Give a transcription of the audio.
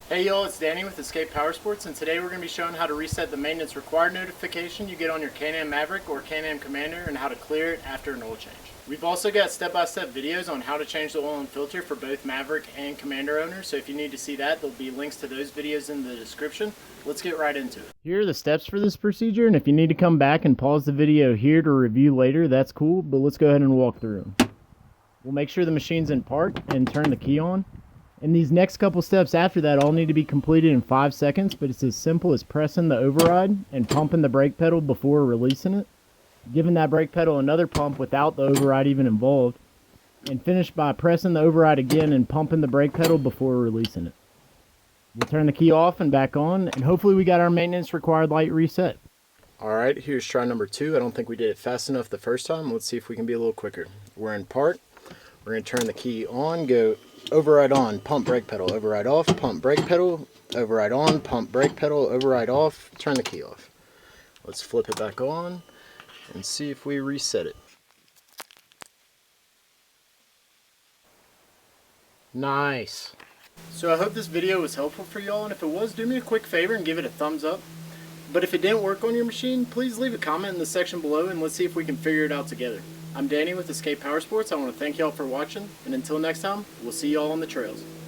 Hey y'all, it's Danny with Escape Powersports, and today we're going to be showing how to reset the maintenance required notification you get on your Can-Am Maverick or Can-Am Commander and how to clear it after an oil change. We've also got step-by-step videos on how to change the oil and filter for both Maverick and Commander owners, so if you need to see that, there'll be links to those videos in the description. Let's get right into it. Here are the steps for this procedure, and if you need to come back and pause the video here to review later, that's cool, but let's go ahead and walk through them. We'll make sure the machine's in park and turn the key on. And these next couple steps after that all need to be completed in 5 seconds, but it's as simple as pressing the override and pumping the brake pedal before releasing it, giving that brake pedal another pump without the override even involved, and finish by pressing the override again and pumping the brake pedal before releasing it. We'll turn the key off and back on, and hopefully we got our maintenance required light reset. Alright, here's try number 2. I don't think we did it fast enough the first time. Let's see if we can be a little quicker. We're in park. We're going to turn the key on, go override on, pump brake pedal, override off, pump brake pedal, override on, pump brake pedal, override off, turn the key off. Let's flip it back on and see if we reset it. Nice. So I hope this video was helpful for y'all, and if it was, do me a quick favor and give it a thumbs up. But if it didn't work on your machine, please leave a comment in the section below and let's see if we can figure it out together. I'm Danny with Escape Powersports. I want to thank y'all for watching, and until next time, we'll see y'all on the trails.